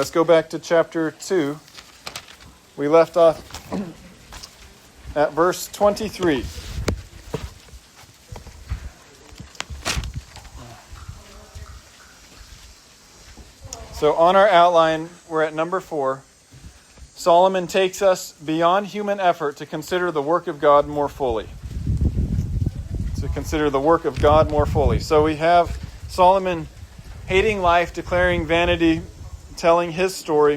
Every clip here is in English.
Let's go back to chapter 2. We left off at verse 23. So on our outline, we're at number 4. Solomon takes us beyond human effort to consider the work of God more fully. So we have Solomon hating life, declaring vanity, telling his story.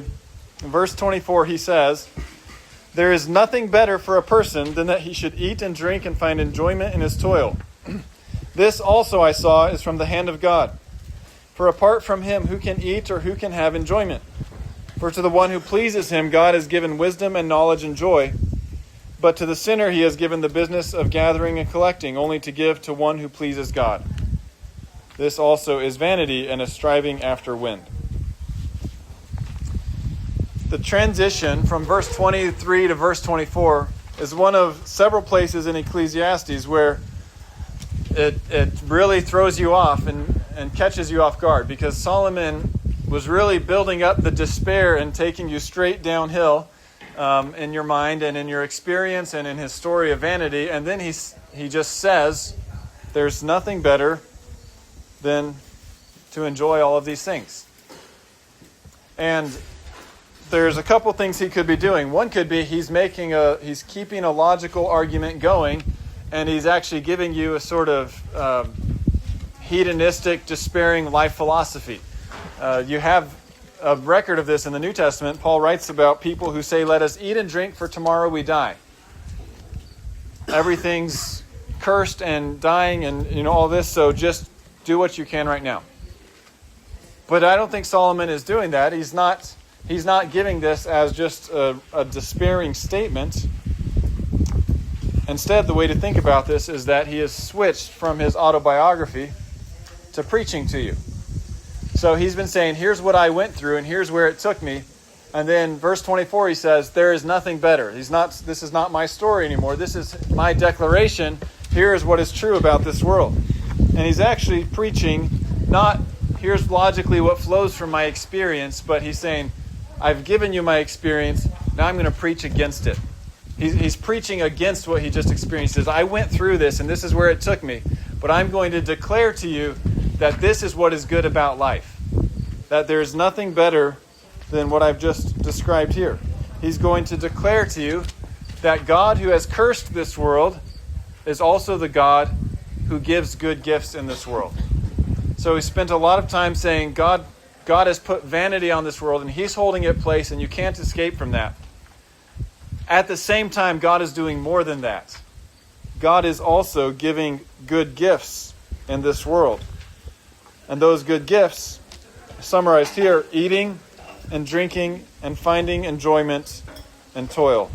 In verse 24 he says, "There is nothing better for a person than that he should eat and drink and find enjoyment in his toil. This also I saw is from the hand of God. For apart from him, who can eat or who can have enjoyment? For to the one who pleases him, God has given wisdom and knowledge and joy. But to the sinner he has given the business of gathering and collecting, only to give to one who pleases God. This also is vanity and a striving after wind." The transition from verse 23 to verse 24 is one of several places in Ecclesiastes where it really throws you off and catches you off guard, because Solomon was really building up the despair and taking you straight downhill in your mind and in your experience and in his story of vanity. And then he just says, there's nothing better than to enjoy all of these things. And there's a couple things he could be doing. One could be he's keeping a logical argument going, and he's actually giving you a sort of hedonistic, despairing life philosophy. You have a record of this in the New Testament. Paul writes about people who say, "Let us eat and drink, for tomorrow we die." Everything's cursed and dying and all this, so just do what you can right now. But I don't think Solomon is doing that. He's not giving this as just a despairing statement. Instead, the way to think about this is that he has switched from his autobiography to preaching to you. So he's been saying, here's what I went through and here's where it took me. And then verse 24, he says, there is nothing better. This is not my story anymore. This is my declaration. Here is what is true about this world. And he's actually preaching, not here's logically what flows from my experience, but he's saying, I've given you my experience, now I'm going to preach against it. He's preaching against what he just experienced. He says, I went through this and this is where it took me, but I'm going to declare to you that this is what is good about life. That there's nothing better than what I've just described here. He's going to declare to you that God who has cursed this world is also the God who gives good gifts in this world. So he spent a lot of time saying God has put vanity on this world and he's holding it place and you can't escape from that. At the same time, God is doing more than that. God is also giving good gifts in this world. And those good gifts, summarized here, eating and drinking and finding enjoyment and toil.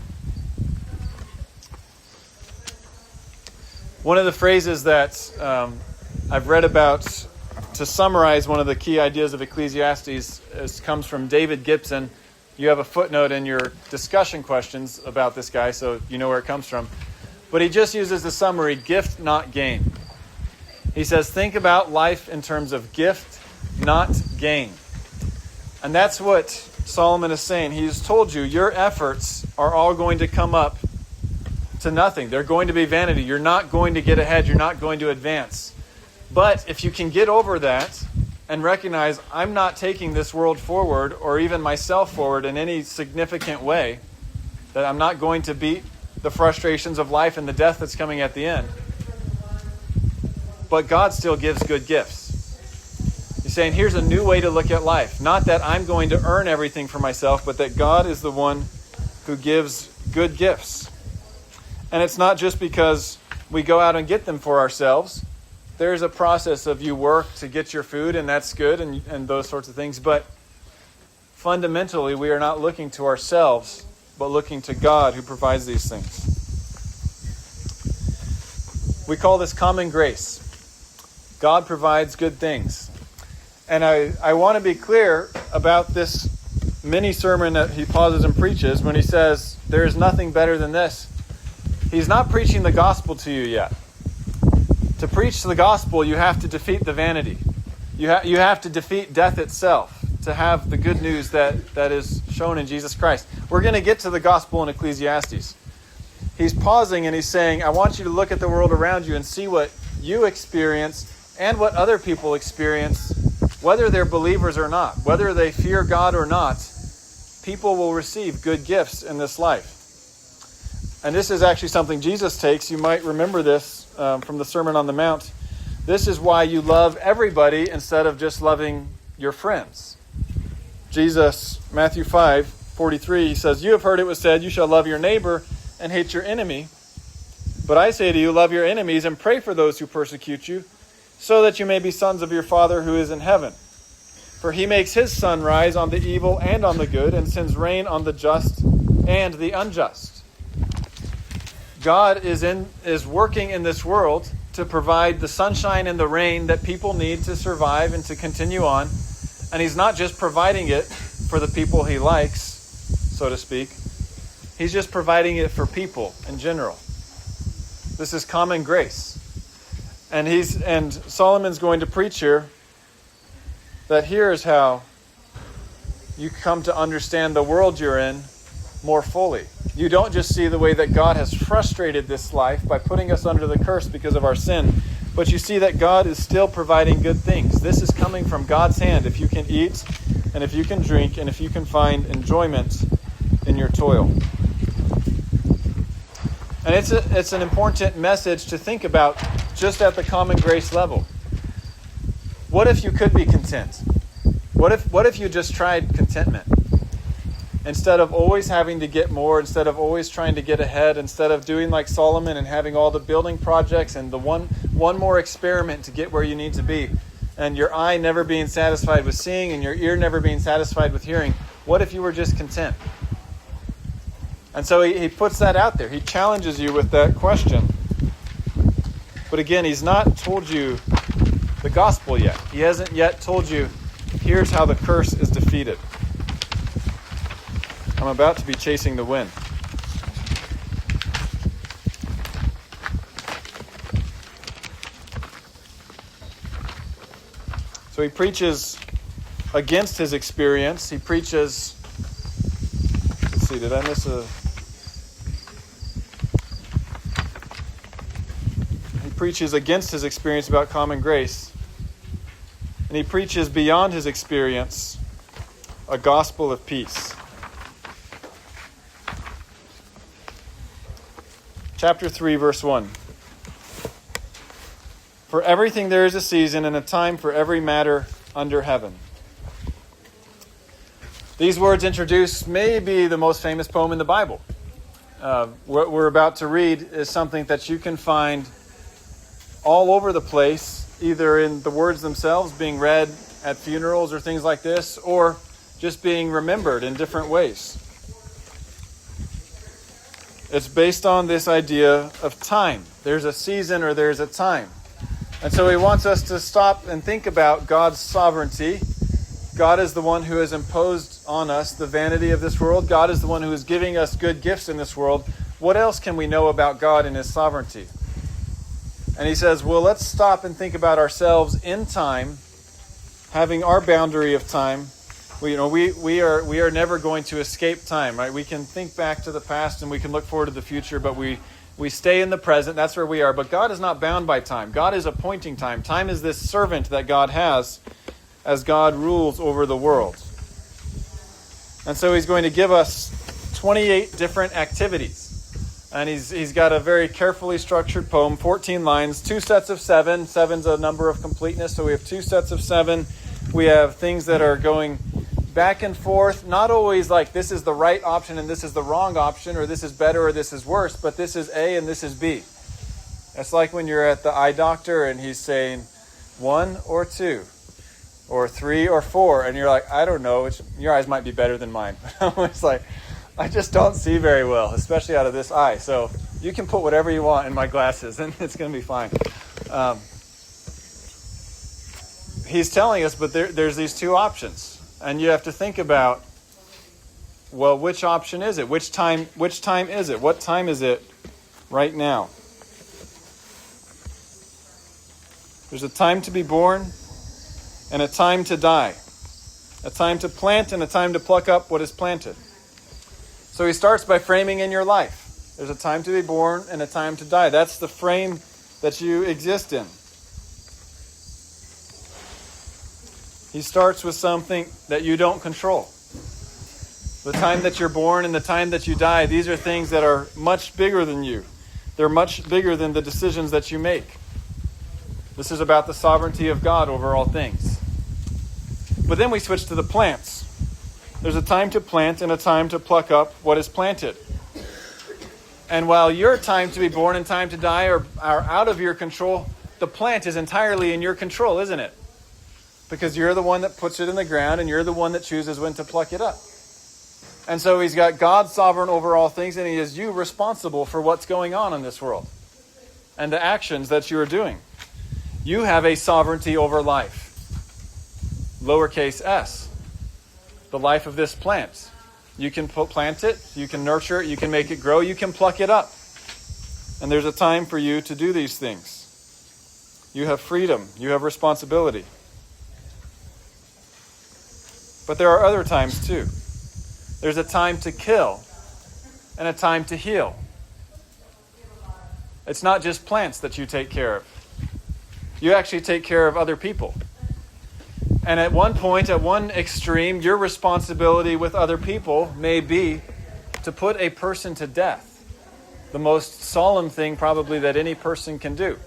One of the phrases that I've read about to summarize one of the key ideas of Ecclesiastes comes from David Gibson. You have a footnote in your discussion questions about this guy, so you know where it comes from. But he just uses the summary, gift, not gain. He says, think about life in terms of gift, not gain. And that's what Solomon is saying. He's told you your efforts are all going to come up to nothing. They're going to be vanity. You're not going to get ahead. You're not going to advance. But if you can get over that and recognize I'm not taking this world forward or even myself forward in any significant way, that I'm not going to beat the frustrations of life and the death that's coming at the end. But God still gives good gifts. He's saying here's a new way to look at life. Not that I'm going to earn everything for myself, but that God is the one who gives good gifts. And it's not just because we go out and get them for ourselves. There's a process of you work to get your food, and that's good, and those sorts of things. But fundamentally, we are not looking to ourselves, but looking to God who provides these things. We call this common grace. God provides good things. And I want to be clear about this mini sermon that he pauses and preaches when he says, there is nothing better than this. He's not preaching the gospel to you yet. To preach the gospel, you have to defeat the vanity. You have to defeat death itself to have the good news that is shown in Jesus Christ. We're going to get to the gospel in Ecclesiastes. He's pausing and he's saying, I want you to look at the world around you and see what you experience and what other people experience, whether they're believers or not, whether they fear God or not. People will receive good gifts in this life. And this is actually something Jesus takes. You might remember this from the Sermon on the Mount. This is why you love everybody instead of just loving your friends. Jesus, Matthew 5:43, he says, you have heard it was said, you shall love your neighbor and hate your enemy. But I say to you, love your enemies and pray for those who persecute you, so that you may be sons of your Father who is in heaven. For he makes his sun rise on the evil and on the good, and sends rain on the just and the unjust. God is working in this world to provide the sunshine and the rain that people need to survive and to continue on. And he's not just providing it for the people he likes, so to speak. He's just providing it for people in general. This is common grace. And Solomon's going to preach here that here's how you come to understand the world you're in more fully. You don't just see the way that God has frustrated this life by putting us under the curse because of our sin, but you see that God is still providing good things. This is coming from God's hand if you can eat, and if you can drink, and if you can find enjoyment in your toil. And it's an important message to think about just at the common grace level. What if you could be content? What if you just tried contentment? Instead of always having to get more, instead of always trying to get ahead, instead of doing like Solomon and having all the building projects and the one more experiment to get where you need to be, and your eye never being satisfied with seeing and your ear never being satisfied with hearing, what if you were just content? And so he puts that out there. He challenges you with that question. But again, he's not told you the gospel yet. He hasn't yet told you, here's how the curse is defeated. I'm about to be chasing the wind. So he preaches against his experience. He preaches... Let's see, did I miss a... He preaches against his experience about common grace. And he preaches beyond his experience a gospel of peace. Chapter 3, verse 1. For everything there is a season and a time for every matter under heaven. These words introduce maybe the most famous poem in the Bible. What we're about to read is something that you can find all over the place, either in the words themselves being read at funerals or things like this, or just being remembered in different ways. It's based on this idea of time. There's a season or there's a time. And so he wants us to stop and think about God's sovereignty. God is the one who has imposed on us the vanity of this world. God is the one who is giving us good gifts in this world. What else can we know about God and his sovereignty? And he says, well, let's stop and think about ourselves in time, having our boundary of time. We are never going to escape time, right? We can think back to the past and we can look forward to the future, but we stay in the present. That's where we are. But God is not bound by time. God is appointing time. Time is this servant that God has as God rules over the world. And so he's going to give us 28 different activities. And he's got a very carefully structured poem, 14 lines, 2 sets of 7. 7's a number of completeness, so we have 2 sets of 7. We have things that are going back and forth, not always like this is the right option and this is the wrong option, or this is better or this is worse, but this is A and this is B. It's like when you're at the eye doctor and he's saying 1 or 2 or 3 or 4, and you're like, I don't know, your eyes might be better than mine. It's like, I just don't see very well, especially out of this eye. So you can put whatever you want in my glasses and it's going to be fine. He's telling us, but there's these 2 options. And you have to think about, well, which option is it? Which time is it? What time is it right now? There's a time to be born and a time to die. A time to plant and a time to pluck up what is planted. So he starts by framing in your life. There's a time to be born and a time to die. That's the frame that you exist in. He starts with something that you don't control. The time that you're born and the time that you die, these are things that are much bigger than you. They're much bigger than the decisions that you make. This is about the sovereignty of God over all things. But then we switch to the plants. There's a time to plant and a time to pluck up what is planted. And while your time to be born and time to die are out of your control, the plant is entirely in your control, isn't it? Because you're the one that puts it in the ground and you're the one that chooses when to pluck it up. And so he's got God sovereign over all things, and he has you responsible for what's going on in this world and the actions that you are doing. You have a sovereignty over life. Lowercase s. The life of this plant. You can plant it, you can nurture it, you can make it grow, you can pluck it up. And there's a time for you to do these things. You have freedom, you have responsibility. But there are other times too. There's a time to kill and a time to heal. It's not just plants that you take care of. You actually take care of other people. And at one point, at one extreme, your responsibility with other people may be to put a person to death. The most solemn thing probably that any person can do.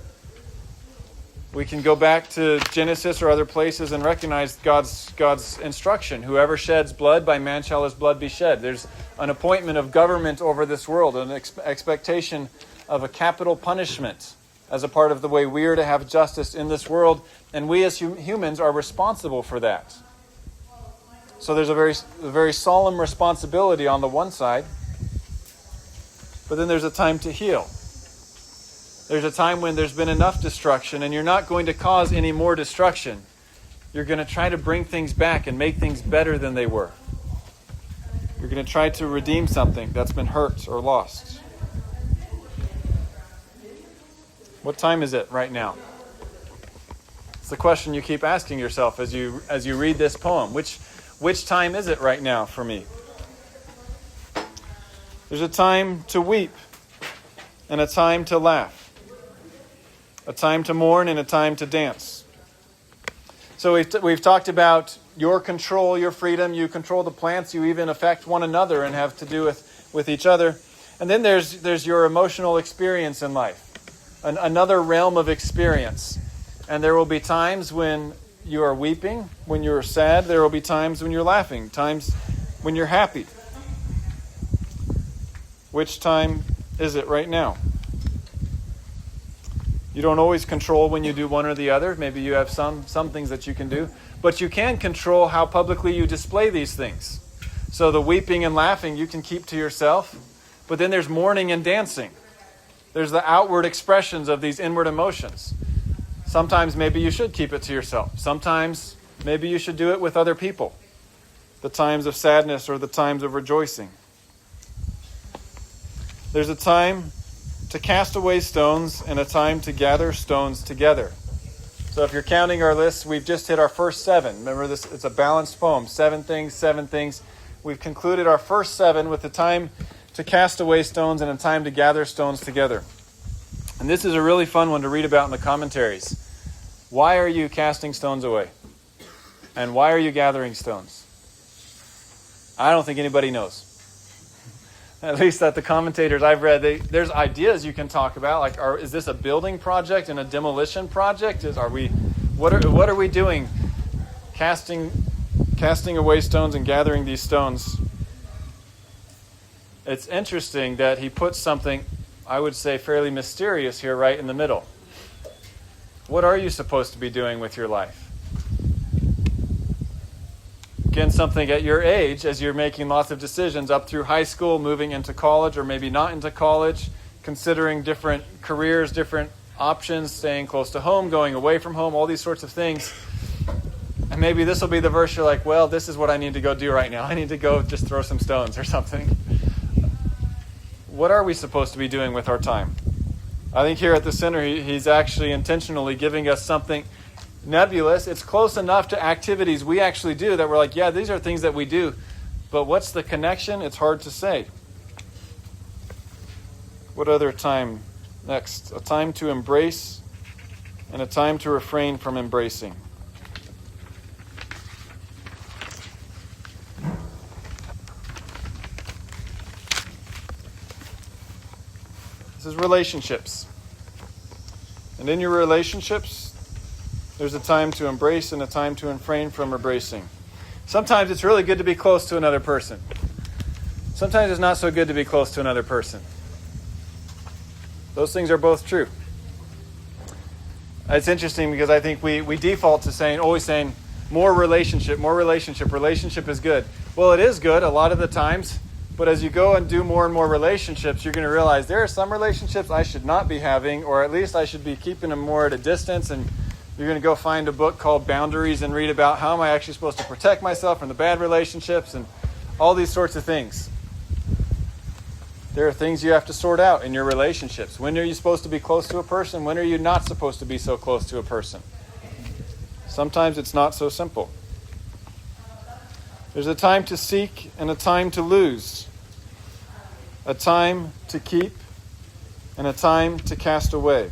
We can go back to Genesis or other places and recognize God's instruction. Whoever sheds blood, by man shall his blood be shed. There's an appointment of government over this world, an expectation of a capital punishment as a part of the way we are to have justice in this world. And we as humans are responsible for that. So there's a very solemn responsibility on the one side. But then there's a time to heal. There's a time when there's been enough destruction and you're not going to cause any more destruction. You're going to try to bring things back and make things better than they were. You're going to try to redeem something that's been hurt or lost. What time is it right now? It's the question you keep asking yourself as you read this poem. Which time is it right now for me? There's a time to weep and a time to laugh. A time to mourn and a time to dance. So we've talked about your control, your freedom. You control the plants. You even affect one another and have to do with each other. And then there's your emotional experience in life. Another realm of experience. And there will be times when you are weeping, when you're sad. There will be times when you're laughing, times when you're happy. Which time is it right now? You don't always control when you do one or the other. Maybe you have some things that you can do. But you can control how publicly you display these things. So the weeping and laughing you can keep to yourself. But then there's mourning and dancing. There's the outward expressions of these inward emotions. Sometimes maybe you should keep it to yourself. Sometimes maybe you should do it with other people. The times of sadness or the times of rejoicing. There's a time to cast away stones and a time to gather stones together. So if you're counting our list, we've just hit our first 7. Remember this, it's a balanced poem. 7 things, 7 things. We've concluded our first 7 with the time to cast away stones and a time to gather stones together. And this is a really fun one to read about in the commentaries. Why are you casting stones away? And why are you gathering stones? I don't think anybody knows. At least that the commentators I've read, there's ideas you can talk about. Like, is this a building project and a demolition project? What are we doing? Casting away stones and gathering these stones. It's interesting that he puts something, I would say, fairly mysterious here right in the middle. What are you supposed to be doing with your life? Again, something at your age, as you're making lots of decisions up through high school, moving into college, or maybe not into college, considering different careers, different options, staying close to home, going away from home, all these sorts of things. And maybe this will be the verse you're like, well, this is what I need to go do right now. I need to go just throw some stones or something. What are we supposed to be doing with our time? I think here at the center, he's actually intentionally giving us something nebulous. It's close enough to activities we actually do that we're like, yeah, these are things that we do. But what's the connection? It's hard to say. What other time? Next, a time to embrace and a time to refrain from embracing. This is relationships. And in your relationships, there's a time to embrace and a time to refrain from embracing. Sometimes it's really good to be close to another person. Sometimes it's not so good to be close to another person. Those things are both true. It's interesting because I think we default to always saying, more relationship is good. Well, it is good a lot of the times, but as you go and do more and more relationships, you're going to realize there are some relationships I should not be having, or at least I should be keeping them more at a distance, and you're going to go find a book called Boundaries and read about how am I actually supposed to protect myself from the bad relationships and all these sorts of things. There are things you have to sort out in your relationships. When are you supposed to be close to a person? When are you not supposed to be so close to a person? Sometimes it's not so simple. There's a time to seek and a time to lose. A time to keep and a time to cast away.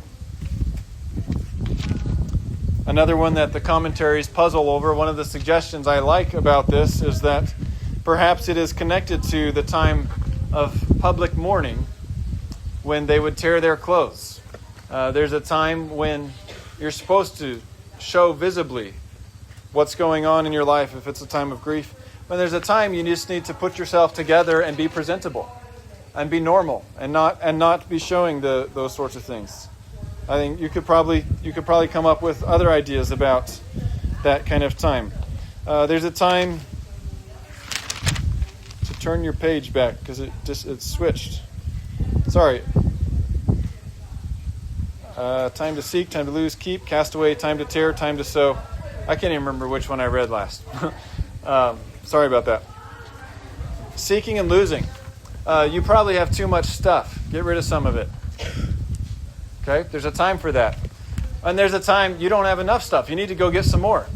Another one that the commentaries puzzle over, one of the suggestions I like about this is that perhaps it is connected to the time of public mourning when they would tear their clothes. There's a time when you're supposed to show visibly what's going on in your life if it's a time of grief. When there's a time you just need to put yourself together and be presentable and be normal and not be showing those sorts of things. I think you could probably come up with other ideas about that kind of time. There's a time to turn your page back because it's switched. Sorry. Time to seek, time to lose, keep, cast away, time to tear, time to sow. I can't even remember which one I read last. Sorry about that. Seeking and losing. You probably have too much stuff. Get rid of some of it. Okay? There's a time for that. And there's a time you don't have enough stuff. You need to go get some more.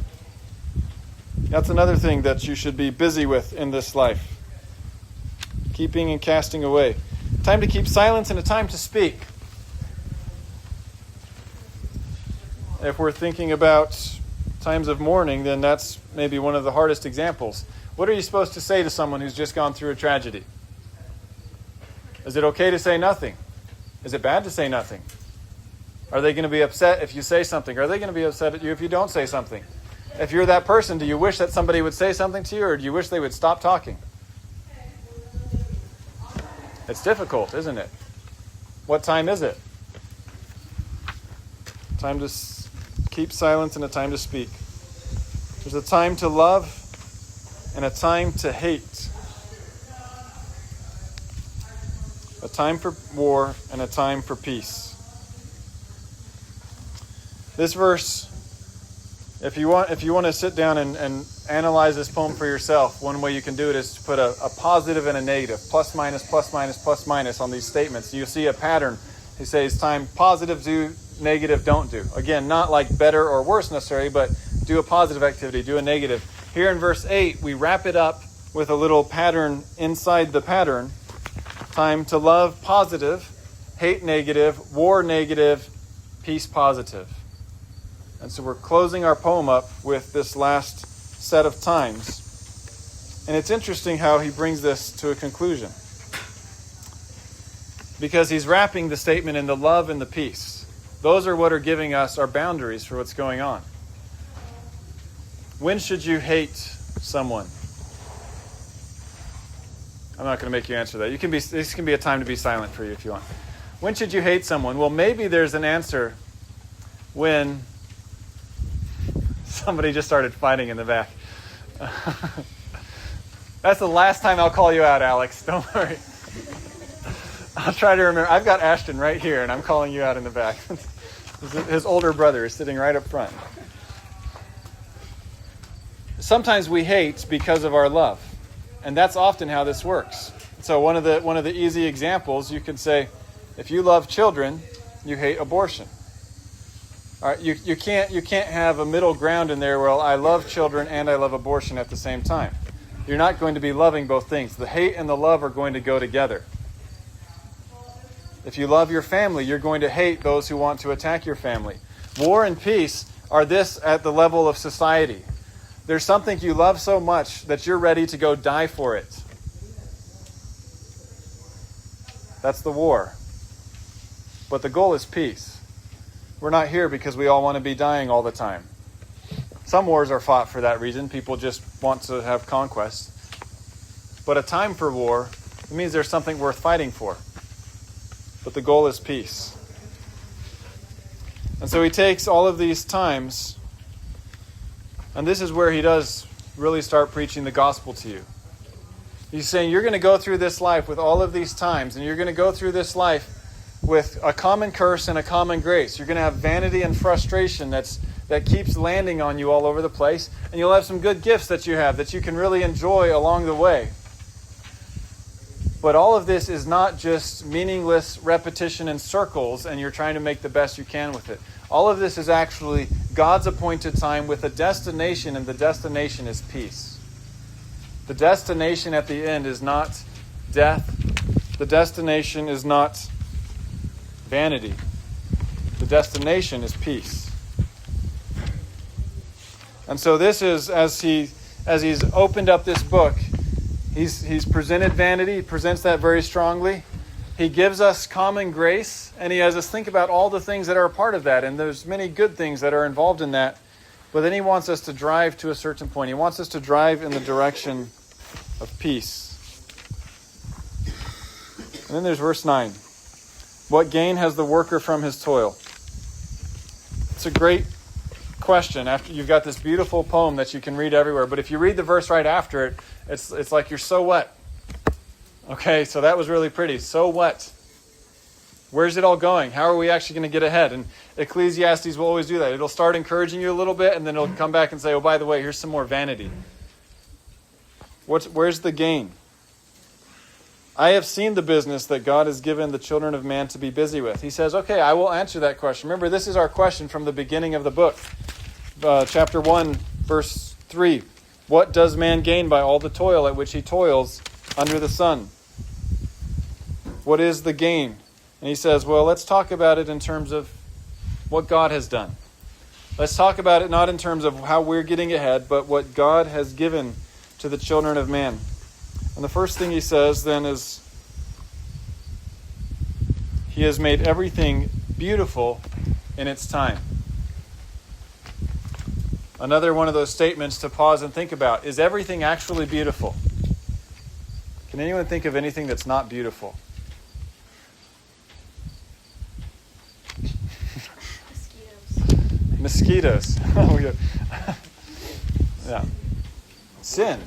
That's another thing that you should be busy with in this life. Keeping and casting away. Time to keep silence and a time to speak. If we're thinking about times of mourning, then that's maybe one of the hardest examples. What are you supposed to say to someone who's just gone through a tragedy? Is it okay to say nothing? Is it bad to say nothing? Are they going to be upset if you say something? Are they going to be upset at you if you don't say something? If you're that person, do you wish that somebody would say something to you, or do you wish they would stop talking? It's difficult, isn't it? What time is it? Time to keep silence and a time to speak. There's a time to love and a time to hate. A time for war and a time for peace. This verse, if you want to sit down and analyze this poem for yourself, one way you can do it is to put a positive and a negative, plus minus, plus minus, plus minus on these statements. You'll see a pattern. He says time positive do, negative don't do. Again, not like better or worse necessarily, but do a positive activity, do a negative. Here in verse 8, we wrap it up with a little pattern inside the pattern. Time to love, positive, hate, negative, war, negative, peace, positive. And so we're closing our poem up with this last set of times. And it's interesting how he brings this to a conclusion. Because he's wrapping the statement in the love and the peace. Those are what are giving us our boundaries for what's going on. When should you hate someone? I'm not going to make you answer that. This can be a time to be silent for you if you want. When should you hate someone? Well, maybe there's an answer when somebody just started fighting in the back. That's the last time I'll call you out, Alex. Don't worry. I'll try to remember. I've got Ashton right here, and I'm calling you out in the back. His older brother is sitting right up front. Sometimes we hate because of our love. And that's often how this works. So one of the easy examples, you could say, if you love children, you hate abortion. All right, you can't have a middle ground in there where I love children and I love abortion at the same time. You're not going to be loving both things. The hate and the love are going to go together. If you love your family, you're going to hate those who want to attack your family. War and peace are this at the level of society. There's something you love so much that you're ready to go die for it. That's the war. But the goal is peace. We're not here because we all want to be dying all the time. Some wars are fought for that reason. People just want to have conquest. But a time for war, it means there's something worth fighting for. But the goal is peace. And so he takes all of these times, and this is where he does really start preaching the gospel to you. He's saying you're going to go through this life with all of these times, and you're going to go through this life with a common curse and a common grace. You're going to have vanity and frustration that keeps landing on you all over the place, and you'll have some good gifts that you have that you can really enjoy along the way. But all of this is not just meaningless repetition in circles and you're trying to make the best you can with it. All of this is actually God's appointed time with a destination, and the destination is peace. The destination at the end is not death. The destination is not vanity. The destination is peace. And so this is, as he's opened up this book, He's presented vanity. He presents that very strongly. He gives us common grace, and he has us think about all the things that are a part of that. And there's many good things that are involved in that. But then he wants us to drive to a certain point. He wants us to drive in the direction of peace. And then there's verse 9. What gain has the worker from his toil? It's a great question after you've got this beautiful poem that you can read everywhere. But if you read the verse right after it, it's like you're so what? Okay, so that was really pretty. So what? Where's it all going? How are we actually going to get ahead? And Ecclesiastes will always do that. It'll start encouraging you a little bit, and then it'll come back and say, oh, by the way, here's some more vanity. Where's the gain? I have seen the business that God has given the children of man to be busy with. He says, okay, I will answer that question. Remember, this is our question from the beginning of the book. Chapter 1, verse 3. What does man gain by all the toil at which he toils under the sun? What is the gain? And he says, well, let's talk about it in terms of what God has done. Let's talk about it not in terms of how we're getting ahead, but what God has given to the children of man. And the first thing he says then is, he has made everything beautiful in its time. Another one of those statements to pause and think about. Is everything actually beautiful? Can anyone think of anything that's not beautiful? Mosquitoes. Yeah. Sin.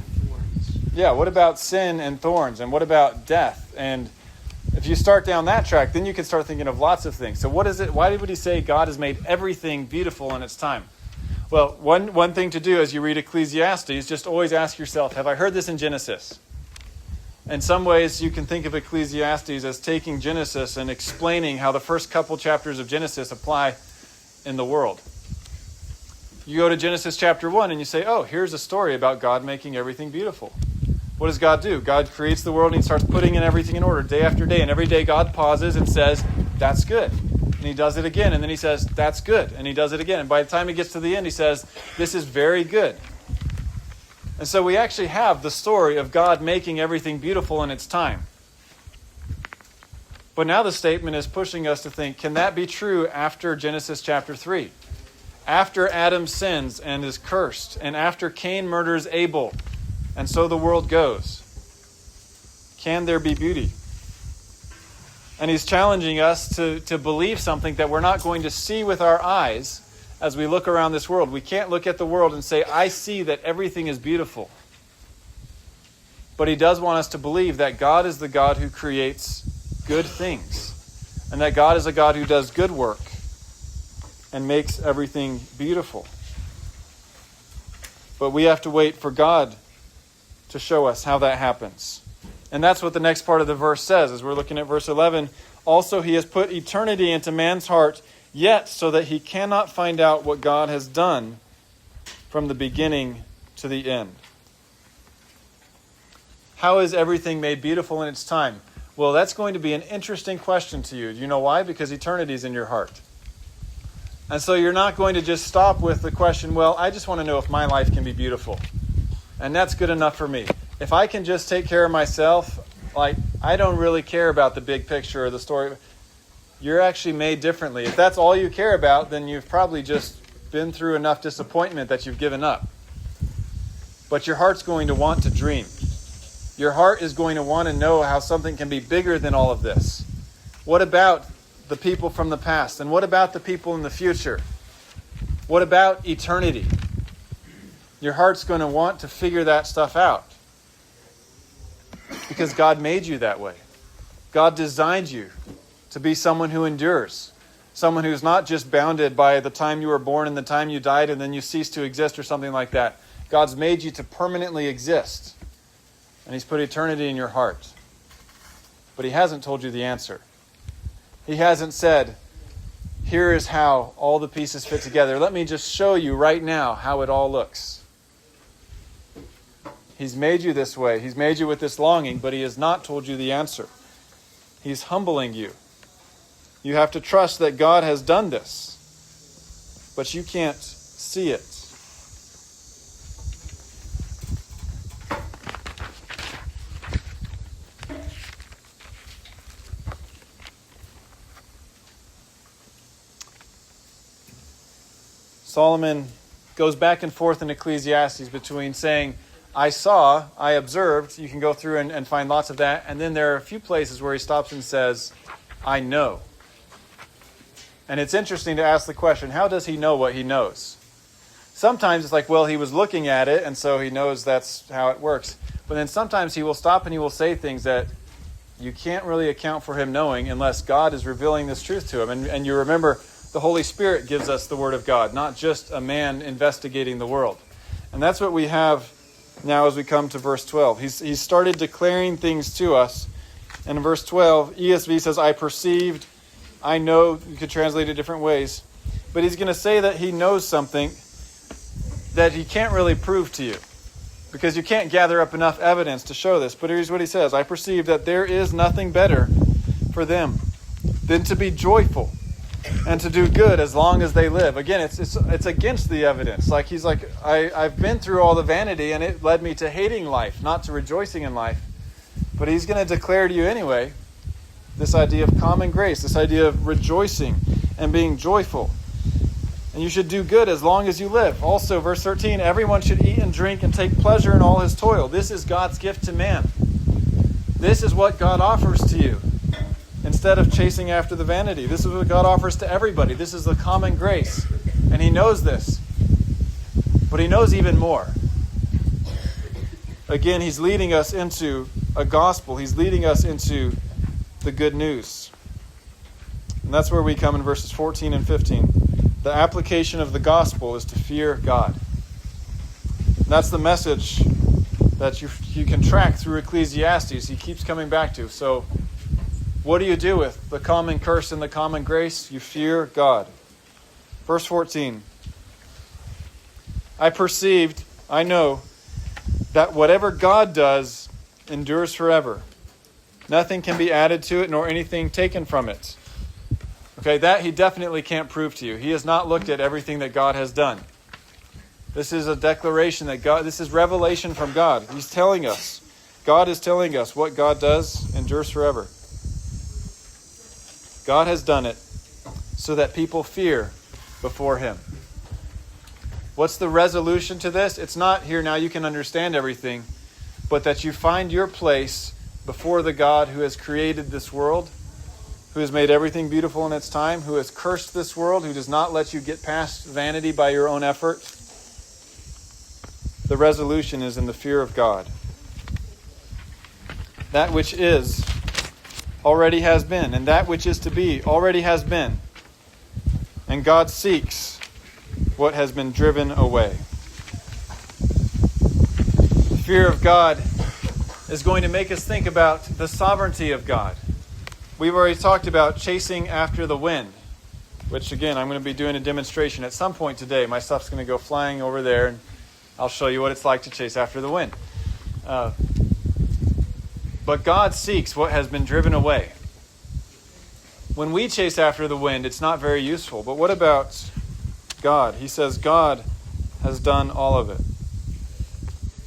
Yeah, what about sin and thorns? And what about death? And if you start down that track, then you can start thinking of lots of things. So what is it? Why would he say God has made everything beautiful in its time? Well, one thing to do as you read Ecclesiastes, just always ask yourself, have I heard this in Genesis? In some ways, you can think of Ecclesiastes as taking Genesis and explaining how the first couple chapters of Genesis apply in the world. You go to Genesis chapter 1 and you say, oh, here's a story about God making everything beautiful. What does God do? God creates the world and he starts putting in everything in order day after day. And every day God pauses and says, that's good. And he does it again. And then he says, that's good. And he does it again. And by the time he gets to the end, he says, this is very good. And so we actually have the story of God making everything beautiful in its time. But now the statement is pushing us to think, can that be true after Genesis chapter 3? After Adam sins and is cursed, and after Cain murders Abel, and so the world goes. Can there be beauty? And he's challenging us to believe something that we're not going to see with our eyes as we look around this world. We can't look at the world and say, I see that everything is beautiful. But he does want us to believe that God is the God who creates good things, and that God is a God who does good work and makes everything beautiful. But we have to wait for God to show us how that happens. And that's what the next part of the verse says, as we're looking at verse 11. Also, he has put eternity into man's heart, yet so that he cannot find out what God has done from the beginning to the end. How is everything made beautiful in its time? Well, that's going to be an interesting question to you. Do you know why? Because eternity is in your heart. And so you're not going to just stop with the question, well, I just want to know if my life can be beautiful. And that's good enough for me. If I can just take care of myself, I don't really care about the big picture or the story. You're actually made differently. If that's all you care about, then you've probably just been through enough disappointment that you've given up. But your heart's going to want to dream. Your heart is going to want to know how something can be bigger than all of this. What about the people from the past? And what about the people in the future? What about eternity? Your heart's going to want to figure that stuff out. Because God made you that way. God designed you to be someone who endures. Someone who's not just bounded by the time you were born and the time you died and then you cease to exist or something like that. God's made you to permanently exist. And He's put eternity in your heart. But He hasn't told you the answer. He hasn't said, here is how all the pieces fit together. Let me just show you right now how it all looks. He's made you this way. He's made you with this longing, but He has not told you the answer. He's humbling you. You have to trust that God has done this, but you can't see it. Solomon goes back and forth in Ecclesiastes between saying, I saw, I observed. You can go through and find lots of that. And then there are a few places where he stops and says, I know. And it's interesting to ask the question, how does he know what he knows? Sometimes it's like, well, he was looking at it, and so he knows that's how it works. But then sometimes he will stop and he will say things that you can't really account for him knowing unless God is revealing this truth to him. And you remember, the Holy Spirit gives us the Word of God, not just a man investigating the world. And that's what we have now as we come to verse 12. He's started declaring things to us. And in verse 12, ESV says, I perceived, I know. You could translate it different ways. But he's going to say that he knows something that he can't really prove to you, because you can't gather up enough evidence to show this. But here's what he says. I perceive that there is nothing better for them than to be joyful and to do good as long as they live. Again, it's against the evidence. Like he's like, I've been through all the vanity and it led me to hating life, not to rejoicing in life. But he's going to declare to you anyway this idea of common grace, this idea of rejoicing and being joyful. And you should do good as long as you live. Also, verse 13, everyone should eat and drink and take pleasure in all his toil. This is God's gift to man. This is what God offers to you. Instead of chasing after the vanity. This is what God offers to everybody. This is the common grace. And he knows this. But he knows even more. Again, he's leading us into a gospel. He's leading us into the good news. And that's where we come in verses 14 and 15. The application of the gospel is to fear God. And that's the message that you can track through Ecclesiastes. He keeps coming back to. So, what do you do with the common curse and the common grace? You fear God. Verse 14. I perceived, I know, that whatever God does endures forever. Nothing can be added to it, nor anything taken from it. Okay, that he definitely can't prove to you. He has not looked at everything that God has done. This is a declaration that God, this is revelation from God. He's telling us, God is telling us what God does endures forever. God has done it so that people fear before him. What's the resolution to this? It's not here now you can understand everything, but that you find your place before the God who has created this world, who has made everything beautiful in its time, who has cursed this world, who does not let you get past vanity by your own effort. The resolution is in the fear of God. That which is already has been, and that which is to be already has been. And God seeks what has been driven away. The fear of God is going to make us think about the sovereignty of God. We've already talked about chasing after the wind. which again, I'm going to be doing a demonstration at some point today. My stuff's going to go flying over there, and I'll show you what it's like to chase after the wind. But God seeks what has been driven away. When we chase after the wind, it's not very useful. But what about God? He says God has done all of it.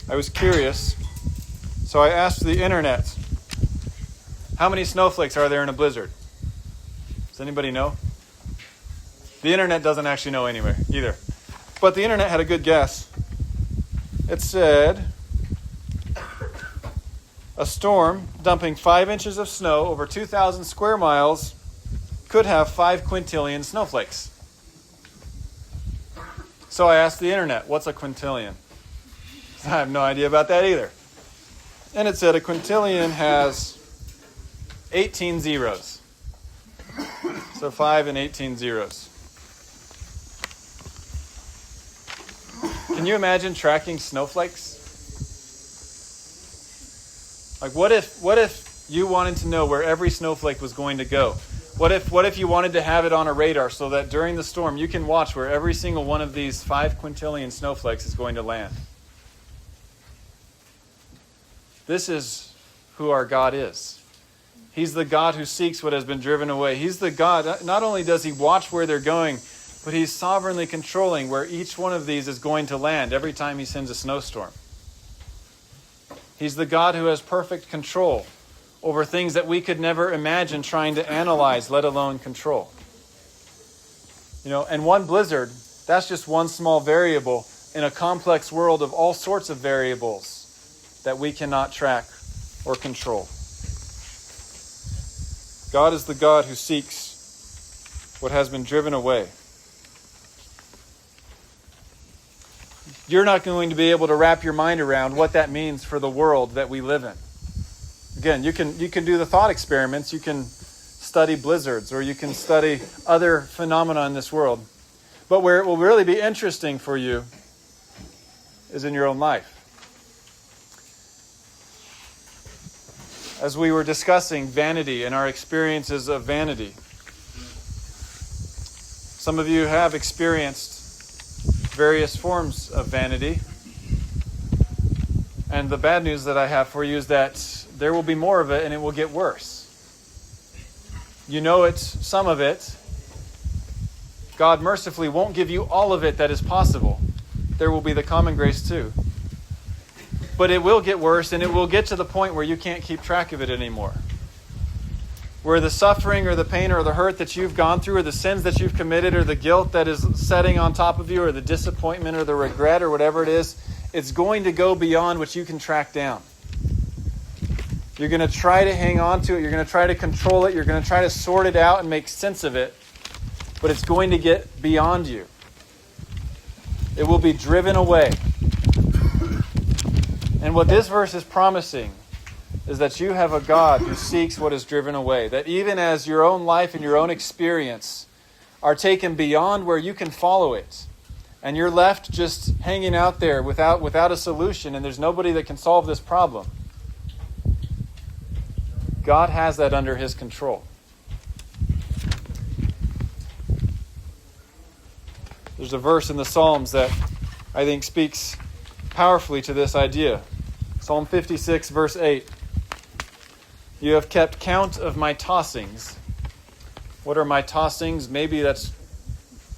I was curious, so I asked the internet, how many snowflakes are there in a blizzard? Does anybody know? The internet doesn't actually know anyway, either. But the internet had a good guess. It said, a storm dumping 5 inches of snow over 2,000 square miles could have 5 quintillion snowflakes. So I asked the internet, what's a quintillion? I have no idea about that either. And it said a quintillion has 18 zeros. So 5 and 18 zeros. Can you imagine tracking snowflakes? Like what if you wanted to know where every snowflake was going to go? What if you wanted to have it on a radar so that during the storm you can watch where every single one of these 5 quintillion snowflakes is going to land? This is who our God is. He's the God who seeks what has been driven away. He's the God, not only does he watch where they're going, but he's sovereignly controlling where each one of these is going to land every time he sends a snowstorm. He's the God who has perfect control over things that we could never imagine trying to analyze, let alone control. And one blizzard, that's just one small variable in a complex world of all sorts of variables that we cannot track or control. God is the God who seeks what has been driven away. You're not going to be able to wrap your mind around what that means for the world that we live in. Again, you can do the thought experiments. You can study blizzards, or you can study other phenomena in this world. But where it will really be interesting for you is in your own life. As we were discussing vanity and our experiences of vanity, some of you have experienced various forms of vanity. And the bad news that I have for you is that there will be more of it, and it will get worse. You know it, some of it. God mercifully won't give you all of it that is possible. There will be the common grace too. But it will get worse, and it will get to the point where you can't keep track of it anymore. Where the suffering or the pain or the hurt that you've gone through, or the sins that you've committed, or the guilt that is setting on top of you, or the disappointment or the regret or whatever it is, it's going to go beyond what you can track down. You're going to try to hang on to it. You're going to try to control it. You're going to try to sort it out and make sense of it. But it's going to get beyond you. It will be driven away. And what this verse is promising is that you have a God who seeks what is driven away. That even as your own life and your own experience are taken beyond where you can follow it, and you're left just hanging out there without a solution, and there's nobody that can solve this problem, God has that under his control. There's a verse in the Psalms that I think speaks powerfully to this idea. Psalm 56, verse 8. You have kept count of my tossings. What are my tossings? Maybe that's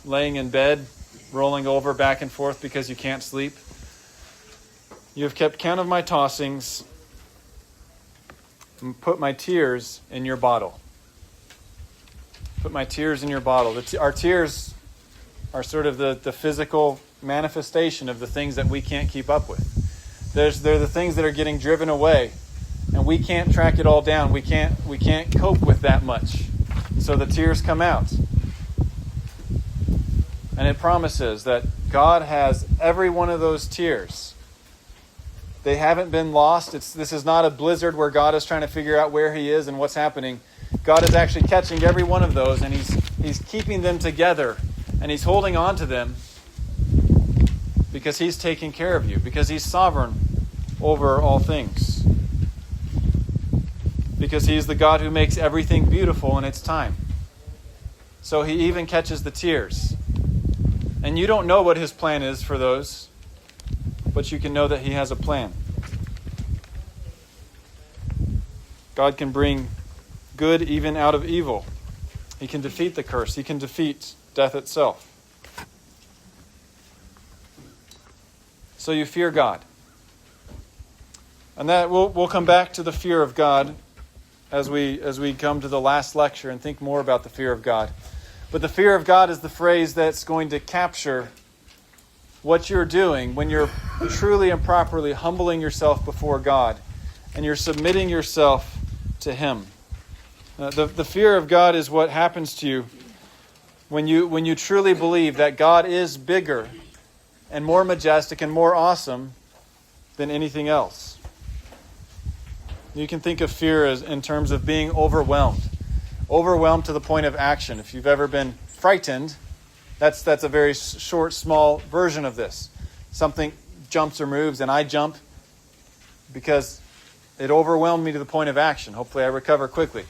laying in bed, rolling over back and forth because you can't sleep. You have kept count of my tossings and put my tears in your bottle. Put my tears in your bottle. Our tears are sort of the physical manifestation of the things that we can't keep up with. They're the things that are getting driven away, and we can't track it all down. We can't cope with that much. So the tears come out. And it promises that God has every one of those tears. They haven't been lost. This is not a blizzard where God is trying to figure out where he is and what's happening. God is actually catching every one of those, and he's keeping them together, and he's holding on to them because he's taking care of you, because he's sovereign over all things. Because he's the God who makes everything beautiful in its time. So he even catches the tears. And you don't know what his plan is for those, but you can know that he has a plan. God can bring good even out of evil. He can defeat the curse. He can defeat death itself. So you fear God. And that we'll come back to the fear of God as we come to the last lecture and think more about the fear of God. But the fear of God is the phrase that's going to capture what you're doing when you're truly and properly humbling yourself before God and you're submitting yourself to Him. The fear of God is what happens to you when you truly believe that God is bigger and more majestic and more awesome than anything else. You can think of fear as in terms of being overwhelmed. Overwhelmed to the point of action. If you've ever been frightened, that's a very short, small version of this. Something jumps or moves, and I jump because it overwhelmed me to the point of action. Hopefully I recover quickly.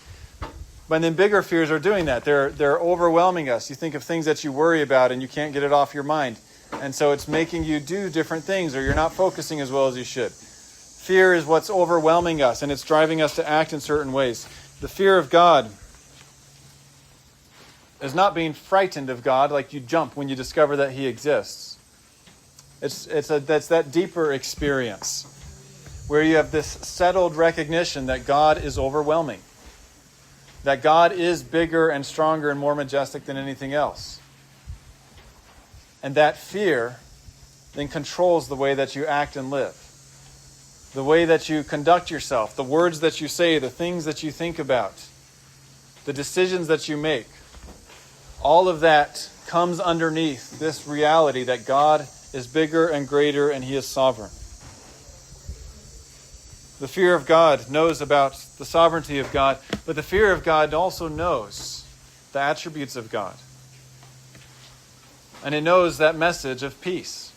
But then bigger fears are doing that. They're overwhelming us. You think of things that you worry about and you can't get it off your mind. And so it's making you do different things, or you're not focusing as well as you should. Fear is what's overwhelming us, and it's driving us to act in certain ways. The fear of God is not being frightened of God like you jump when you discover that He exists. That's that deeper experience where you have this settled recognition that God is overwhelming, that God is bigger and stronger and more majestic than anything else. And that fear then controls the way that you act and live, the way that you conduct yourself, the words that you say, the things that you think about, the decisions that you make. All of that comes underneath this reality that God is bigger and greater and He is sovereign. The fear of God knows about the sovereignty of God, but the fear of God also knows the attributes of God. And it knows that message of peace.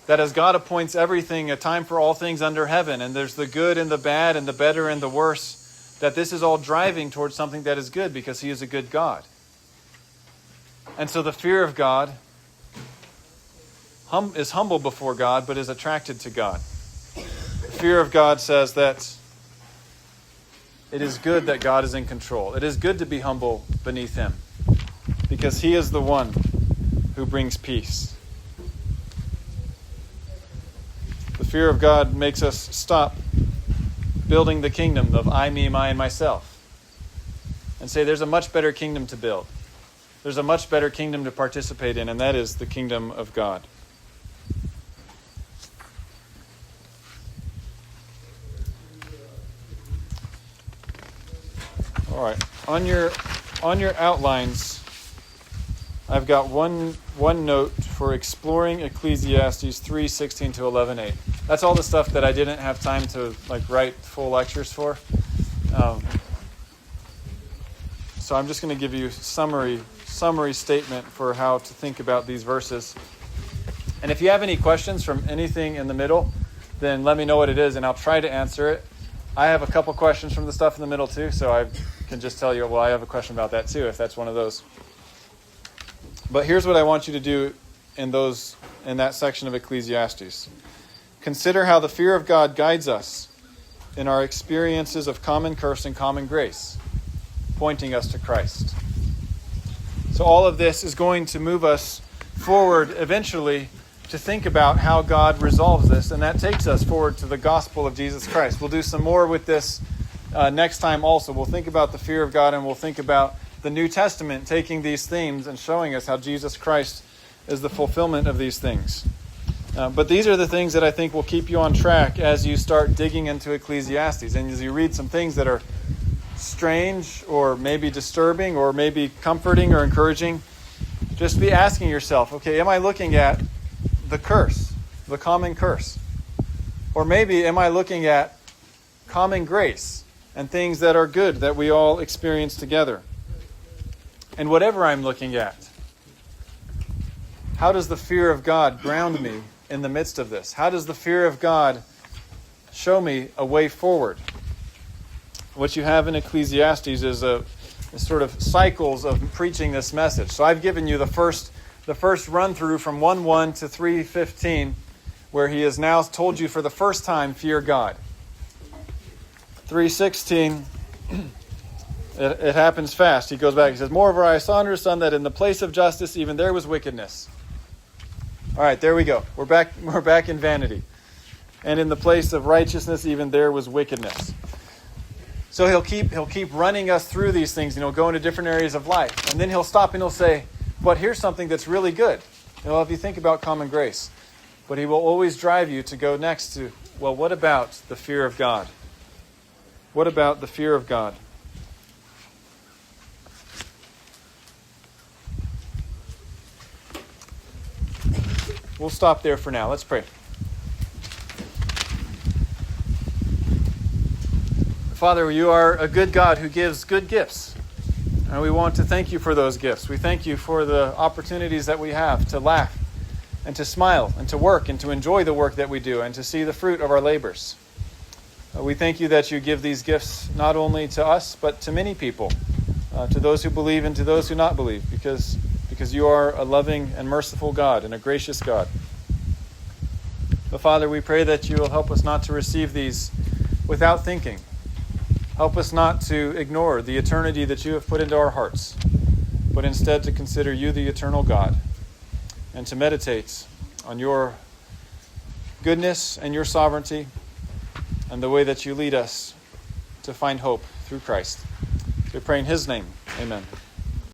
That as God appoints everything, a time for all things under heaven, and there's the good and the bad and the better and the worse, that this is all driving towards something that is good because He is a good God. And so the fear of God is humble before God, but is attracted to God. The fear of God says that it is good that God is in control. It is good to be humble beneath Him because He is the one who brings peace. The fear of God makes us stop building the kingdom of I, me, my, and myself and say there's a much better kingdom to build. There's a much better kingdom to participate in, and that is the kingdom of God. All right. On your outlines, I've got one note for exploring Ecclesiastes 3:16 to 11:8. That's all the stuff that I didn't have time to write full lectures for. So I'm just going to give you summary statement for how to think about these verses. And if you have any questions from anything in the middle, then let me know what it is and I'll try to answer it. I have a couple questions from the stuff in the middle too, so I can just tell you, well, I have a question about that too, if that's one of those. But here's what I want you to do in that section of Ecclesiastes. Consider how the fear of God guides us in our experiences of common curse and common grace, pointing us to Christ. So all of this is going to move us forward eventually to think about how God resolves this, and that takes us forward to the gospel of Jesus Christ. We'll do some more with this next time also. We'll think about the fear of God, and we'll think about the New Testament taking these themes and showing us how Jesus Christ is the fulfillment of these things. But these are the things that I think will keep you on track as you start digging into Ecclesiastes, and as you read some things that are strange or maybe disturbing or maybe comforting or encouraging. Just be asking yourself, okay, am I looking at the curse, the common curse? Or maybe am I looking at common grace and things that are good that we all experience together? And whatever I'm looking at, how does the fear of God ground me in the midst of this? How does the fear of God show me a way forward? What you have in Ecclesiastes is sort of cycles of preaching this message. So I've given you the first run through from 1:1 to 3:15, where he has now told you for the first time, fear God. 3:16, it happens fast. He goes back. He says, moreover, I saw under the sun that in the place of justice, even there was wickedness. All right, there we go. We're back in vanity. And in the place of righteousness, even there was wickedness. So he'll keep running us through these things, and he'll go into different areas of life. And then he'll stop and he'll say, but here's something that's really good. If you think about common grace. But he will always drive you to go next to, well, what about the fear of God? What about the fear of God? We'll stop there for now. Let's pray. Father, you are a good God who gives good gifts. And we want to thank you for those gifts. We thank you for the opportunities that we have to laugh and to smile and to work and to enjoy the work that we do and to see the fruit of our labors. We thank you that you give these gifts not only to us, but to many people, to those who believe and to those who not believe, because you are a loving and merciful God and a gracious God. But Father, we pray that you will help us not to receive these without thinking. Help us not to ignore the eternity that you have put into our hearts, but instead to consider you the eternal God and to meditate on your goodness and your sovereignty and the way that you lead us to find hope through Christ. We pray in his name. Amen.